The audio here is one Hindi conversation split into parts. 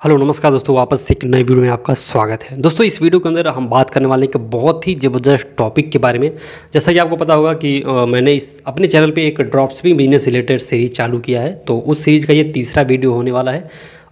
हेलो नमस्कार दोस्तों, वापस से एक नई वीडियो में आपका स्वागत है। दोस्तों इस वीडियो के अंदर हम बात करने वाले हैं कि बहुत ही ज़बरदस्त टॉपिक के बारे में। जैसा कि आपको पता होगा कि मैंने इस अपने चैनल पे एक drop shipping business related series चालू किया है, तो उस सीरीज़ का ये तीसरा वीडियो होने वाला है।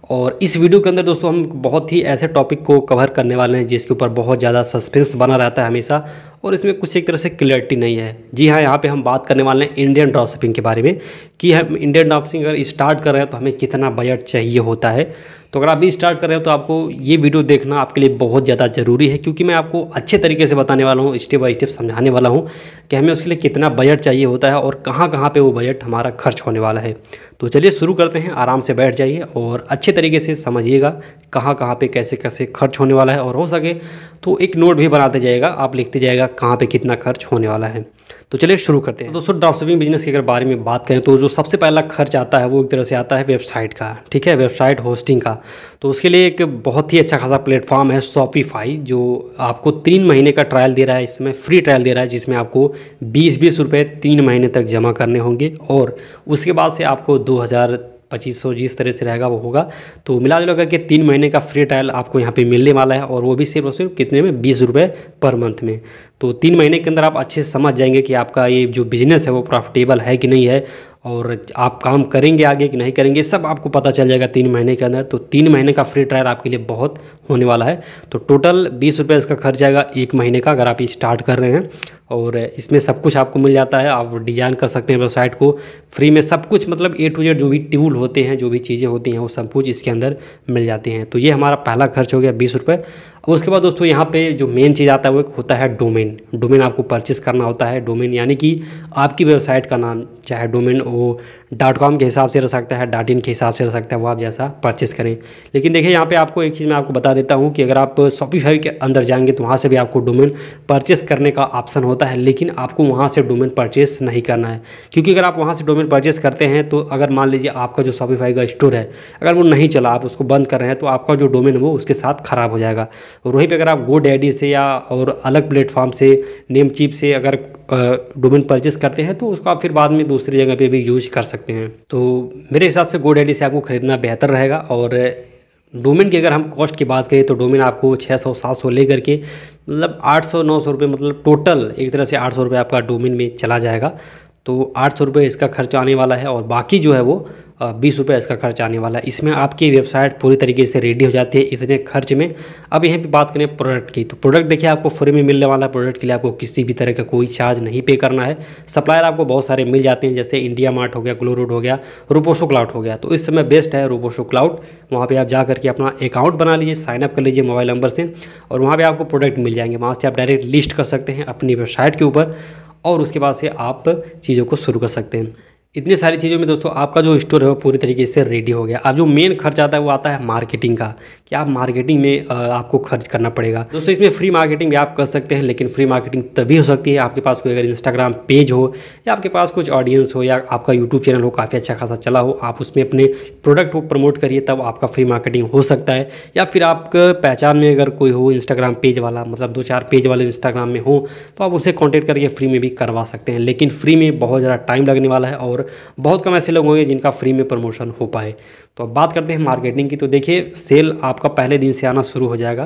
और इस वीडियो के अंदर दोस्तों हम बहुत ही ऐसे टॉपिक को कवर करने वाले हैं जिसके ऊपर बहुत ज़्यादा सस्पेंस बना रहता है हमेशा, और इसमें कुछ एक तरह से क्लियरिटी नहीं है। जी हाँ, यहाँ पे हम बात करने वाले हैं इंडियन ड्रॉप शिपिंग के बारे में कि हम इंडियन ड्रॉप शिपिंग अगर स्टार्ट कर रहे हैं तो हमें कितना बजट चाहिए होता है। तो अगर आप भी स्टार्ट कर रहे हो तो आपको ये वीडियो देखना आपके लिए बहुत ज़्यादा ज़रूरी है, क्योंकि मैं आपको अच्छे तरीके से बताने वाला हूँ, स्टेप बाय स्टेप समझाने वाला हूँ कि हमें उसके लिए कितना बजट चाहिए होता है और कहाँ कहाँ पे वो बजट हमारा खर्च होने वाला है। तो चलिए शुरू करते हैं। आराम से बैठ जाइए और अच्छे तरीके से समझिएगा कहाँ कहाँ पे कैसे कैसे खर्च होने वाला है, और हो सके तो एक नोट भी बनाते जाइएगा, आप लिखते जाइएगा कहाँ पे कितना खर्च होने वाला है। तो चलिए शुरू करते हैं। दोस्तों ड्रॉप शिपिंग बिजनेस के अगर बारे में बात करें तो जो सबसे पहला खर्च आता है वो एक तरह से आता है वेबसाइट का, ठीक है, वेबसाइट होस्टिंग का। तो उसके लिए एक बहुत ही अच्छा खासा प्लेटफॉर्म है शॉपिफाई, जो आपको 3 महीने का ट्रायल दे रहा है, इसमें फ्री ट्रायल दे रहा है, जिसमें आपको 20-20 रुपये 3 महीने तक जमा करने होंगे, और उसके बाद से आपको 2500 जिस तरह से रहेगा वो होगा। तो मिला जुला करके 3 महीने का फ्री ट्रायल आपको यहाँ पे मिलने वाला है, और वो भी सिर्फ और सिर्फ कितने में, 20 रुपये पर मंथ में। तो 3 महीने के अंदर आप अच्छे से समझ जाएंगे कि आपका ये जो बिज़नेस है वो प्रॉफिटेबल है कि नहीं है, और आप काम करेंगे आगे कि नहीं करेंगे, सब आपको पता चल जाएगा 3 महीने के अंदर। तो 3 महीने का फ्री ट्रायल आपके लिए बहुत होने वाला है। तो टोटल 20 रुपये इसका खर्च आएगा 1 महीने का, अगर आप स्टार्ट कर रहे हैं। और इसमें सब कुछ आपको मिल जाता है, आप डिज़ाइन कर सकते हैं वेबसाइट को फ्री में, सब कुछ मतलब A to Z जो भी टूल होते हैं, जो भी चीज़ें होती हैं, वो सब कुछ इसके अंदर मिल जाती हैं। तो ये हमारा पहला खर्च हो गया 20 रुपये। और उसके बाद दोस्तों यहाँ पे जो मेन चीज़ आता है वो एक होता है डोमेन। डोमेन आपको परचेस करना होता है। डोमेन यानी कि आपकी वेबसाइट का नाम, चाहे डोमेन वो .com के हिसाब से रह सकता है, .in के हिसाब से रह सकता है, वो आप जैसा परचेस करें। लेकिन देखिए यहाँ पे आपको एक चीज़ मैं आपको बता देता हूँ कि अगर आप शॉपिफाई के अंदर जाएंगे तो वहाँ से भी आपको डोमेन परचेस करने का ऑप्शन होता है, लेकिन आपको वहाँ से डोमेन परचेस नहीं करना है। क्योंकि अगर आप वहाँ से डोमेन परचेस करते हैं तो अगर मान लीजिए आपका जो शॉपिफाई का स्टोर है अगर वो नहीं चला, आप उसको बंद कर रहे हैं, तो आपका जो डोमेन है वो उसके साथ ख़राब हो जाएगा। और वहीं पे अगर आप GoDaddy से या और अलग प्लेटफॉर्म से, नेमचीप से अगर डोमेन परचेस करते हैं तो उसको आप फिर बाद में दूसरी जगह पे भी यूज कर सकते हैं। तो मेरे हिसाब से GoDaddy से आपको ख़रीदना बेहतर रहेगा। और डोमेन की अगर हम कॉस्ट की बात करें तो डोमेन आपको 600-700 ले करके मतलब 800-900 रुपये, मतलब टोटल एक तरह से 800 रुपये आपका डोमेन में चला जाएगा। तो 800 रुपये इसका खर्च आने वाला है, और बाकी जो है वो 20 रुपये इसका खर्च आने वाला है। इसमें आपकी वेबसाइट पूरी तरीके से रेडी हो जाती है इतने खर्च में। अब यहाँ पे बात करें प्रोडक्ट की, तो प्रोडक्ट देखिए आपको फ्री में मिलने वाला है। प्रोडक्ट के लिए आपको किसी भी तरह का कोई चार्ज नहीं पे करना है। सप्लायर आपको बहुत सारे मिल जाते हैं, जैसे इंडिया मार्ट हो गया, ग्लोरोड हो गया, रोबोशो क्लाउड हो गया। तो इस समय बेस्ट है रोबोशो क्लाउड। वहाँ पर आप जा करके अपना अकाउंट बना लीजिए, साइनअप कर लीजिए मोबाइल नंबर से, और वहाँ पर आपको प्रोडक्ट मिल जाएंगे। वहाँ से आप डायरेक्ट लिस्ट कर सकते हैं अपनी वेबसाइट के ऊपर, और उसके बाद से आप चीज़ों को शुरू कर सकते हैं। इतनी सारी चीज़ों में दोस्तों आपका जो स्टोर है वो पूरी तरीके से रेडी हो गया। अब जो मेन खर्च आता है वो आता है मार्केटिंग का, कि आप मार्केटिंग में आपको खर्च करना पड़ेगा। दोस्तों इसमें फ्री मार्केटिंग भी आप कर सकते हैं, लेकिन फ्री मार्केटिंग तभी हो सकती है आपके पास कोई अगर इंस्टाग्राम पेज हो, या आपके पास कुछ ऑडियंस हो, या आपका यूट्यूब चैनल हो काफ़ी अच्छा खासा चला हो, आप उसमें अपने प्रोडक्ट को प्रमोट करिए, तब आपका फ्री मार्केटिंग हो सकता है। या फिर आपके पहचान में अगर कोई हो इंस्टाग्राम पेज वाला, मतलब 2-4 पेज वाले इंस्टाग्राम में हो, तो आप उनसे कॉन्टेक्ट करके फ्री में भी करवा सकते हैं। लेकिन फ्री में बहुत ज़्यादा टाइम लगने वाला है, और बहुत कम ऐसे लोग होंगे जिनका फ्री में प्रमोशन हो पाए। तो अब बात करते हैं मार्केटिंग की। तो देखिए सेल आपका पहले दिन से आना शुरू हो जाएगा,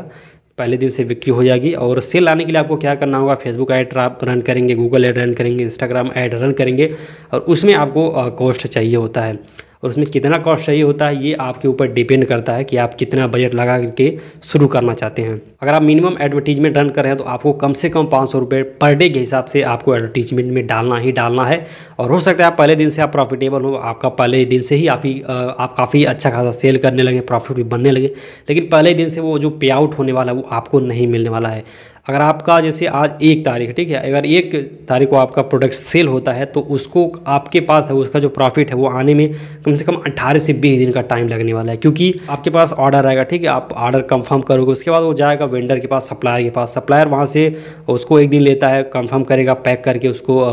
पहले दिन से बिक्री हो जाएगी। और सेल आने के लिए आपको क्या करना होगा, फेसबुक ऐड आप रन करेंगे, गूगल ऐड रन करेंगे, इंस्टाग्राम ऐड रन करेंगे, और उसमें आपको कॉस्ट चाहिए होता है। और उसमें कितना कॉस्ट चाहिए होता है ये आपके ऊपर डिपेंड करता है कि आप कितना बजट लगा करके शुरू करना चाहते हैं। अगर आप मिनिमम एडवर्टीजमेंट रन कर रहे हैं तो आपको कम से कम 500 रुपये पर डे के हिसाब से आपको एडवर्टीजमेंट में डालना ही डालना है। और हो सकता है आप पहले दिन से आप प्रॉफिटेबल हो, आपका पहले दिन से ही आप काफ़ी अच्छा खासा सेल करने लगे, प्रॉफिट भी बनने लगे, लेकिन पहले दिन से वो जो पे आउट होने वाला है वो आपको नहीं मिलने वाला है। अगर आपका जैसे आज 1 तारीख है, ठीक है, अगर 1 तारीख को आपका प्रोडक्ट सेल होता है तो उसको आपके पास है उसका जो प्रॉफिट है वो आने में कम से कम 18 से 20 दिन का टाइम लगने वाला है। क्योंकि आपके पास ऑर्डर आएगा, ठीक है, आप ऑर्डर कंफर्म करोगे, उसके बाद वो जाएगा वेंडर के पास, सप्लायर के पास, सप्लायर वहाँ से उसको 1 दिन लेता है, कंफर्म करेगा, पैक करके उसको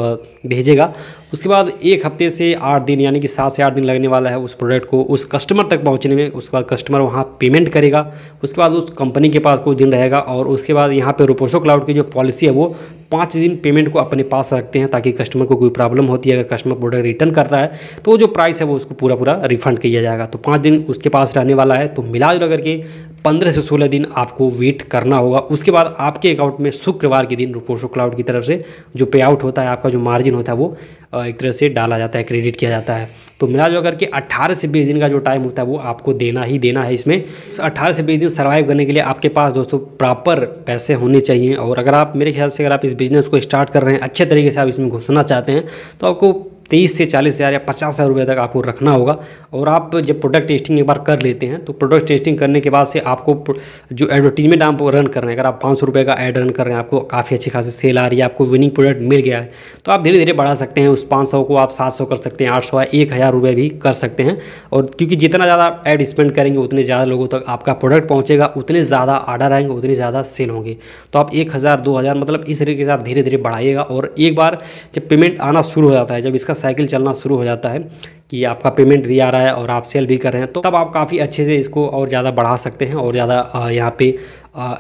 भेजेगा। उसके बाद 1 हफ्ते से 8 दिन यानी कि 7 से 8 दिन लगने वाला है उस प्रोडक्ट को उस कस्टमर तक पहुंचने में। उसके बाद कस्टमर वहां पेमेंट करेगा, उसके बाद उस कंपनी के पास कुछ दिन रहेगा और उसके बाद यहाँ पे रूपोसो क्लाउड की जो पॉलिसी है वो 5 दिन पेमेंट को अपने पास रखते हैं ताकि कस्टमर को कोई प्रॉब्लम होती है, अगर कस्टमर प्रोडक्ट रिटर्न करता है तो वो जो प्राइस है वो उसको पूरा रिफंड किया जाएगा। तो 5 दिन उसके पास रहने वाला है। तो मिला जुला करके 15 से 16 दिन आपको वेट करना होगा। उसके बाद आपके अकाउंट में शुक्रवार के दिन रूपोसो क्लाउड की तरफ से जो पे आउट होता है, आपका जो मार्जिन होता है वो एक तरह से डाला जाता है, क्रेडिट किया जाता है। तो मिला जुला करके 18 से 20 दिन का जो टाइम होता है वो आपको देना ही देना है। इसमें 18 से 20 दिन सर्वाइव करने के लिए आपके पास दोस्तों प्रॉपर पैसे होने चाहिए। और अगर आप मेरे ख्याल से अगर आप इस बिज़नेस को स्टार्ट कर रहे हैं, अच्छे तरीके से आप इसमें घुसना चाहते हैं, तो आपको 23 से 40 हज़ार या 50 हज़ार रुपये तक आपको रखना होगा। और आप जब प्रोडक्ट टेस्टिंग एक बार कर लेते हैं तो प्रोडक्ट टेस्टिंग करने के बाद से आपको जो एडवर्टीजमेंट आप रन कर रहे हैं, अगर आप 500 रुपये का ऐड रन कर रहे हैं, आपको काफ़ी अच्छी खासी सेल आ रही है, आपको विनिंग प्रोडक्ट मिल गया है, तो आप धीरे धीरे बढ़ा सकते हैं। उस 500 को आप 700 कर सकते हैं, 800 या 1000 रुपये भी कर सकते हैं। और क्योंकि जितना ज़्यादा आप ऐड स्पेंड करेंगे उतने ज़्यादा लोगों तक आपका प्रोडक्ट पहुँचेगा, उतने ज़्यादा ऑर्डर आएंगे, उतनी ज़्यादा सेल होंगे। तो आप 1000 2000 मतलब इस तरीके से आप धीरे धीरे बढ़ाइएगा। और एक बार जब पेमेंट आना शुरू हो जाता है, जब इसका साइकिल चलना शुरू हो जाता है कि आपका पेमेंट भी आ रहा है और आप सेल भी कर रहे हैं, तो तब आप काफ़ी अच्छे से इसको और ज़्यादा बढ़ा सकते हैं और ज़्यादा यहाँ पे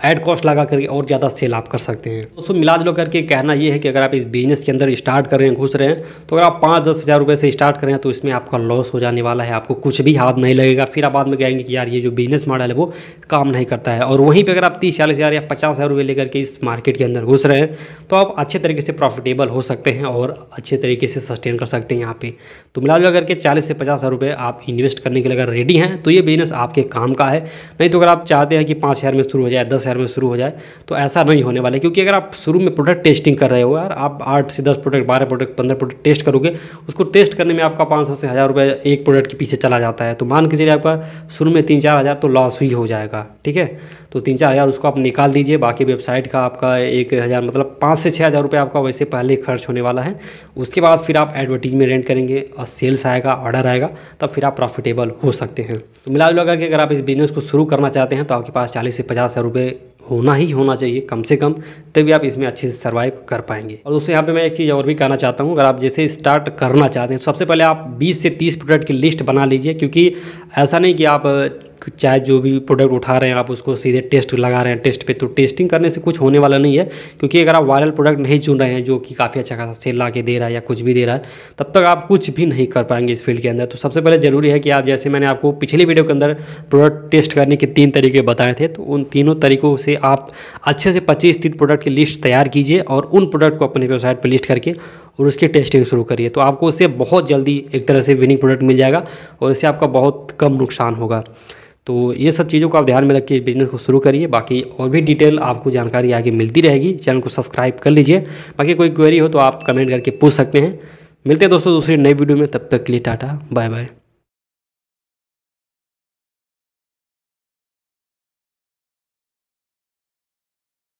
ऐड कॉस्ट लगा करके और ज़्यादा सेल आप कर सकते हैं। दोस्तों मिला जुला करके कहना ये है कि अगर आप इस बिज़नेस के अंदर स्टार्ट कर रहे हैं, घुस रहे हैं, तो अगर आप 5-10 हज़ार रुपये से स्टार्ट करें तो इसमें आपका लॉस हो जाने वाला है, आपको कुछ भी हाथ नहीं लगेगा। फिर आप बाद में कहेंगे कि यार ये जो बिज़नेस मॉडल है वो काम नहीं करता है। और वहीं पर अगर आप 30-40 हज़ार या 50 हज़ार रुपये लेकर के इस मार्केट के अंदर घुस रहे हैं तो आप अच्छे तरीके से प्रॉफिटेबल हो सकते हैं और अच्छे तरीके से सस्टेन कर सकते हैं यहाँ पे। तो मिला जुला करके 40 से 50 हज़ार रुपये आप इन्वेस्ट करने के लिए अगर रेडी हैं तो ये बिज़नेस आपके काम का है। नहीं तो अगर आप चाहते हैं कि 5,000 में शुरू हो जाए, 10,000 में शुरू हो जाए, तो ऐसा नहीं होने वाला है। क्योंकि अगर आप शुरू में प्रोडक्ट टेस्टिंग कर रहे हो यार, आप 8 से 10 प्रोडक्ट, 12 प्रोडक्ट, 15 प्रोडक्ट टेस्ट करोगे, उसको टेस्ट करने में आपका 500 से 1000 रुपये एक प्रोडक्ट के पीछे चला जाता है। तो मान के चलिए आपका शुरू में 3-4 हज़ार तो लॉस ही हो जाएगा, ठीक है। तो 3-4 हज़ार उसको आप निकाल दीजिए, बाकी वेबसाइट का आपका 1,000 मतलब 5 से 6 हज़ार रुपये आपका वैसे पहले खर्च होने वाला है। उसके बाद फिर आप एडवर्टीजमेंट रेंट करेंगे और सेल्स आएगा, ऑर्डर आएगा, तब फिर आप प्रॉफिटेबल हो सकते हैं। तो मिला जुला करके अगर आप इस बिज़नेस को शुरू करना चाहते हैं तो आपके पास 40 से 50 हज़ार रुपये होना ही होना चाहिए कम से कम, तभी आप इसमें अच्छे से सर्वाइव कर पाएंगे। और दोस्तों यहाँ पे मैं एक चीज़ और भी कहना चाहता हूँ, अगर आप जैसे स्टार्ट करना चाहते हैं तो सबसे पहले आप 20 से 30 प्रोडक्ट की लिस्ट बना लीजिए। क्योंकि ऐसा नहीं कि आप चाहे जो भी प्रोडक्ट उठा रहे हैं आप उसको सीधे टेस्ट लगा रहे हैं टेस्ट पे, तो टेस्टिंग करने से कुछ होने वाला नहीं है। क्योंकि अगर आप वायरल प्रोडक्ट नहीं चुन रहे हैं जो कि काफ़ी अच्छा खासा सेल ला के दे रहा है या कुछ भी दे रहा है, तब तक आप कुछ भी नहीं कर पाएंगे इस फील्ड के अंदर। तो सबसे पहले ज़रूरी है कि आप, जैसे मैंने आपको पिछली वीडियो के अंदर प्रोडक्ट टेस्ट करने के 3 तरीके बताए थे, तो उन तीनों तरीकों से आप अच्छे से 25-30 प्रोडक्ट की लिस्ट तैयार कीजिए और उन प्रोडक्ट को अपने वेबसाइट पर लिस्ट करके और उसकी टेस्टिंग शुरू करिए। तो आपको उससे बहुत जल्दी एक तरह से विनिंग प्रोडक्ट मिल जाएगा और इससे आपका बहुत कम नुकसान होगा। तो ये सब चीज़ों को आप ध्यान में रख के बिज़नेस को शुरू करिए। बाकी और भी डिटेल आपको जानकारी आगे मिलती रहेगी। चैनल को सब्सक्राइब कर लीजिए। बाकी कोई क्वेरी हो तो आप कमेंट करके पूछ सकते हैं। मिलते हैं दोस्तों दूसरी नई वीडियो में, तब तक के लिए टाटा बाय बाय।